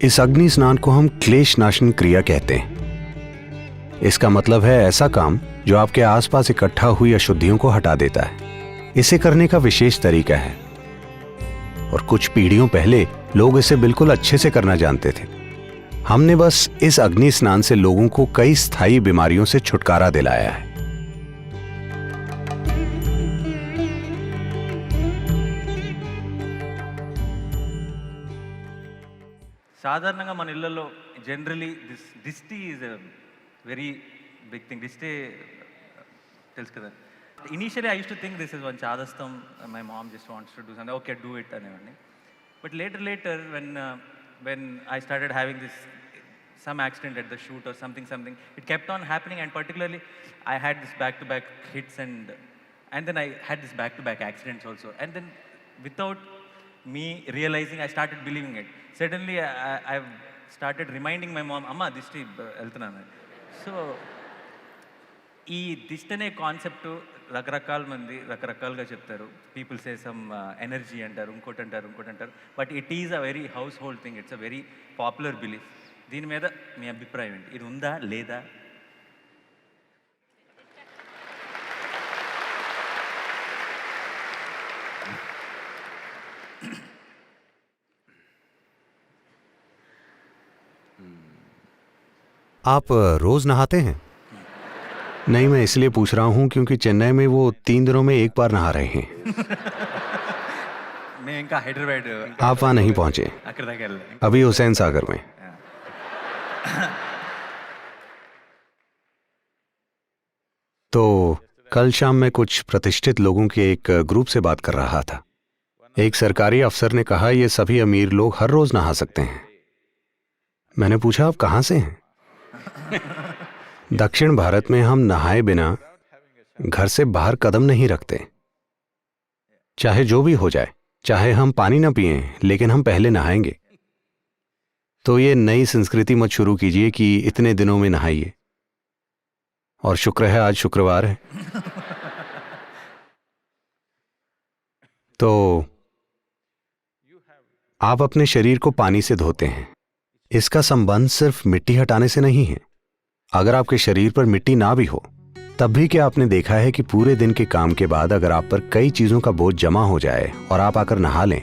इस अग्नि स्नान को हम क्लेश नाशन क्रिया कहते हैं। इसका मतलब है ऐसा काम जो आपके आसपास इकट्ठा हुई अशुद्धियों को हटा देता है। इसे करने का विशेष तरीका है और कुछ पीढ़ियों पहले लोग इसे बिल्कुल अच्छे से करना जानते थे। हमने बस इस अग्नि स्नान से लोगों को कई स्थायी बीमारियों से छुटकारा दिलाया है। సాధారణంగా మన ఇళ్లలో జనరలీ దిష్టి is a very big thing. దిష్టి తెలుసు కదా. Initially I use to think this is one చాదస్తం, my mom just wants to do something, okay do it అనేవాడిని. But later when I started having this some accident at the shoot or something, it kept on happening, and particularly I had this back-to-back hits and then I had this back-to-back accidents also, and then without me realizing I started believing it. Suddenly I've started reminding my mom, amma dishti eltunana. So ఈ దిష్టి అనే concept రకరకాల మంది రకరకాలుగా చెప్తారు. People say some energy అంటారు, ఇంకోటి అంటారు. But it is a very house hold thing. It's a very popular belief. దీని మీద మీ అభిప్రాయం ఏంటి? ఇది ఉందా లేదా? आप रोज नहाते हैं? नहीं, मैं इसलिए पूछ रहा हूं क्योंकि चेन्नई में वो 3 दिनों में एक बार नहा रहे हैं। मैं इनका हैदराबाद, आप वहां नहीं पहुंचे, అక్కడ దాకా వెళ్ళాను. अभी हुसैन सागर में। तो कल शाम मैं कुछ प्रतिष्ठित लोगों के एक ग्रुप से बात कर रहा था। एक सरकारी अफसर ने कहा ये सभी अमीर लोग हर रोज नहा सकते हैं। मैंने पूछा आप कहां से हैं? दक्षिण भारत में हम नहाए बिना घर से बाहर कदम नहीं रखते, चाहे जो भी हो जाए, चाहे हम पानी न पिए, लेकिन हम पहले नहाएंगे। तो ये नई संस्कृति मत शुरू कीजिए कि इतने दिनों में नहाइए। और शुक्र है आज शुक्रवार है। तो आप अपने शरीर को पानी से धोते हैं। इसका संबंध सिर्फ मिट्टी हटाने से नहीं है। अगर आपके शरीर पर मिट्टी ना भी हो, तब भी क्या आपने देखा है कि पूरे दिन के काम के बाद अगर आप पर कई चीजों का बोझ जमा हो जाए और आप आकर नहा लें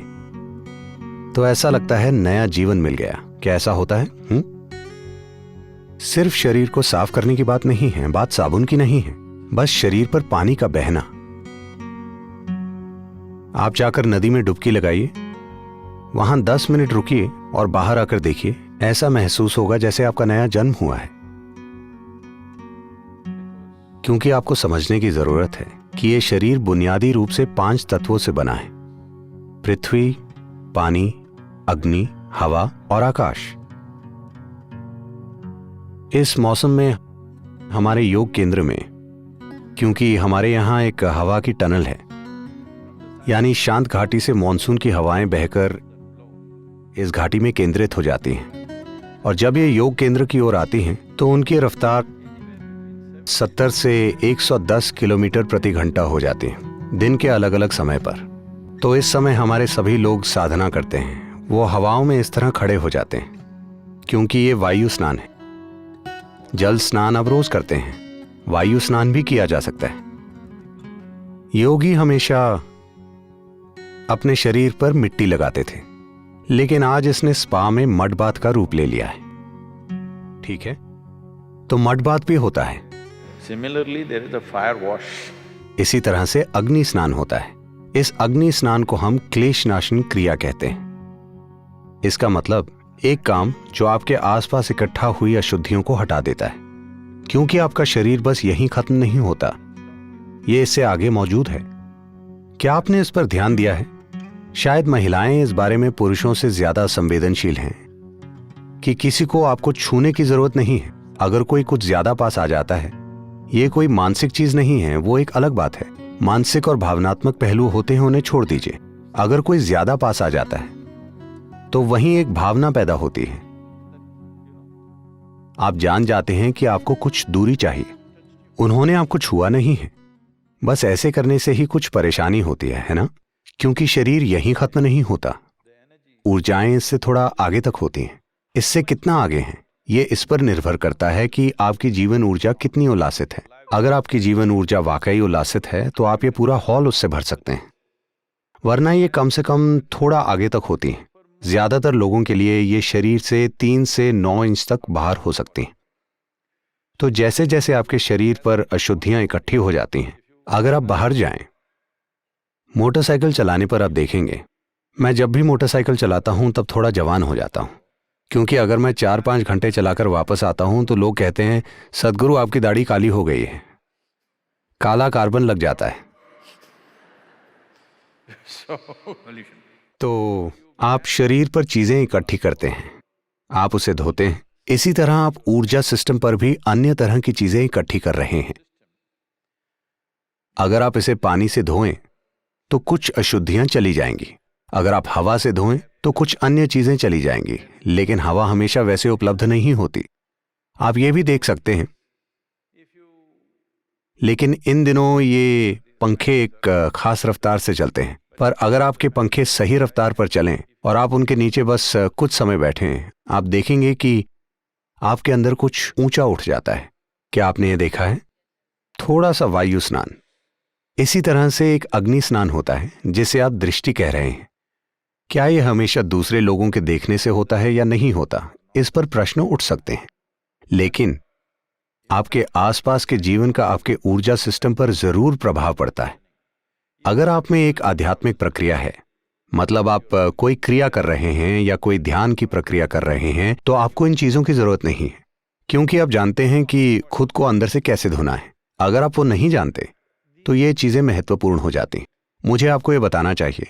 तो ऐसा लगता है नया जीवन मिल गया। क्या ऐसा होता है? सिर्फ शरीर को साफ करने की बात नहीं है, बात साबुन की नहीं है, बस शरीर पर पानी का बहना। आप जाकर नदी में डुबकी लगाइए, वहां 10 मिनट रुकिए और बाहर आकर देखिए। ऐसा महसूस होगा जैसे आपका नया जन्म हुआ है। क्योंकि आपको समझने की जरूरत है कि यह शरीर बुनियादी रूप से 5 तत्वों से बना है: पृथ्वी, पानी, अग्नि, हवा और आकाश। इस मौसम में हमारे योग केंद्र में, क्योंकि हमारे यहां एक हवा की टनल है, यानी शांत घाटी से मॉनसून की हवाएं बहकर इस घाटी में केंद्रित हो जाती हैं, और जब ये योग केंद्र की ओर आती हैं तो उनकी रफ्तार 70 से 110 किलोमीटर प्रति घंटा हो जाती है, दिन के अलग अलग समय पर। तो इस समय हमारे सभी लोग साधना करते हैं। वो हवाओं में इस तरह खड़े हो जाते हैं, क्योंकि ये वायु स्नान है। जल स्नान अब रोज करते हैं, वायु स्नान भी किया जा सकता है। योगी हमेशा अपने शरीर पर मिट्टी लगाते थे, लेकिन आज इसने स्पा में मड बाथ का रूप ले लिया है। ठीक है, तो मड बाथ भी होता है। Similarly, there is a fire wash. इसी तरह से अग्नि स्नान होता है। इस अग्नि स्नान को हम क्लेश नाशन क्रिया कहते हैं। इसका मतलब एक काम जो आपके आसपास इकट्ठा हुई अशुद्धियों को हटा देता है, क्योंकि आपका शरीर बस यहीं खत्म नहीं होता, ये इससे आगे मौजूद है। क्या आपने इस पर ध्यान दिया है? शायद महिलाएं इस बारे में पुरुषों से ज्यादा संवेदनशील हैं कि किसी को आपको छूने की जरूरत नहीं है। अगर कोई कुछ ज्यादा पास आ जाता है, ये कोई मानसिक चीज नहीं है, वो एक अलग बात है। मानसिक और भावनात्मक पहलू होते हैं, उन्हें छोड़ दीजिए। अगर कोई ज्यादा पास आ जाता है तो वहीं एक भावना पैदा होती है। आप जान जाते हैं कि आपको कुछ दूरी चाहिए। उन्होंने आपको छुआ नहीं है, बस ऐसे करने से ही कुछ परेशानी होती है ना? क्योंकि शरीर यहीं खत्म नहीं होता, ऊर्जाएं इससे थोड़ा आगे तक होती हैं। इससे कितना आगे हैं, ये इस पर निर्भर करता है कि आपकी जीवन ऊर्जा कितनी उल्लासित है। अगर आपकी जीवन ऊर्जा वाकई उल्लासित है तो आप ये पूरा हॉल उससे भर सकते हैं, वरना ये कम से कम थोड़ा आगे तक होती हैं। ज्यादातर लोगों के लिए ये शरीर से 3 से 9 इंच तक बाहर हो सकती हैं। तो जैसे जैसे आपके शरीर पर अशुद्धियां इकट्ठी हो जाती हैं, अगर आप बाहर जाएं, मोटरसाइकिल चलाने पर आप देखेंगे, मैं जब भी मोटरसाइकिल चलाता हूं तब थोड़ा जवान हो जाता हूं, क्योंकि अगर मैं 4-5 घंटे चलाकर वापस आता हूं तो लोग कहते हैं, सदगुरु आपकी दाढ़ी काली हो गई है, काला कार्बन लग जाता है। Pollution. तो आप शरीर पर चीजें इकट्ठी करते हैं, आप उसे धोते हैं। इसी तरह आप ऊर्जा सिस्टम पर भी अन्य तरह की चीजें इकट्ठी कर रहे हैं। अगर आप इसे पानी से धोएं तो कुछ अशुद्धियां चली जाएंगी, अगर आप हवा से धोएं तो कुछ अन्य चीजें चली जाएंगी, लेकिन हवा हमेशा वैसे उपलब्ध नहीं होती। आप ये भी देख सकते हैं, लेकिन इन दिनों ये पंखे एक खास रफ्तार से चलते हैं, पर अगर आपके पंखे सही रफ्तार पर चलें और आप उनके नीचे बस कुछ समय बैठें, आप देखेंगे कि आपके अंदर कुछ ऊंचा उठ जाता है। क्या आपने ये देखा है? थोड़ा सा वायु स्नान। इसी तरह से एक अग्नि स्नान होता है जिसे आप दृष्टि कह रहे हैं। क्या यह हमेशा दूसरे लोगों के देखने से होता है या नहीं होता, इस पर प्रश्न उठ सकते हैं, लेकिन आपके आसपास के जीवन का आपके ऊर्जा सिस्टम पर जरूर प्रभाव पड़ता है। अगर आप में एक आध्यात्मिक प्रक्रिया है, मतलब आप कोई क्रिया कर रहे हैं या कोई ध्यान की प्रक्रिया कर रहे हैं, तो आपको इन चीजों की जरूरत नहीं है, क्योंकि आप जानते हैं कि खुद को अंदर से कैसे धोना है। अगर आप वो नहीं जानते तो ये चीजें महत्वपूर्ण हो जाती। मुझे आपको ये बताना चाहिए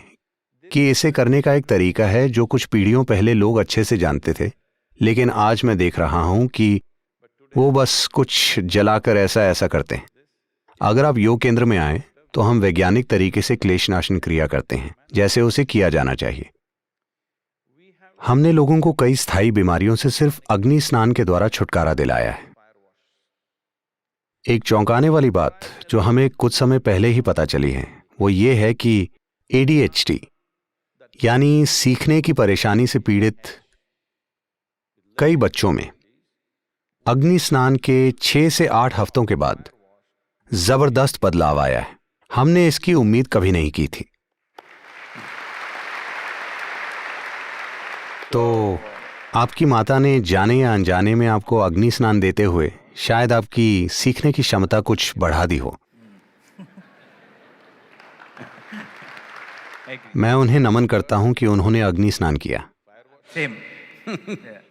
कि इसे करने का एक तरीका है जो कुछ पीढ़ियों पहले लोग अच्छे से जानते थे, लेकिन आज मैं देख रहा हूं कि वो बस कुछ जलाकर ऐसा ऐसा करते हैं। अगर आप योग केंद्र में आए तो हम वैज्ञानिक तरीके से क्लेशनाशन क्रिया करते हैं, जैसे उसे किया जाना चाहिए। हमने लोगों को कई स्थायी बीमारियों से सिर्फ अग्नि स्नान के द्वारा छुटकारा दिलाया है। एक चौंकाने वाली बात जो हमें कुछ समय पहले ही पता चली है, वो ये है कि ADHD यानी सीखने की परेशानी से पीड़ित कई बच्चों में अग्नि स्नान के 6 से 8 हफ्तों के बाद जबरदस्त बदलाव आया है। हमने इसकी उम्मीद कभी नहीं की थी। तो आपकी माता ने जाने या अनजाने में आपको अग्नि स्नान देते हुए शायद आपकी सीखने की क्षमता कुछ बढ़ा दी हो। मैं उन्हें नमन करता हूं कि उन्होंने अग्नि स्नान किया। Same. Yeah.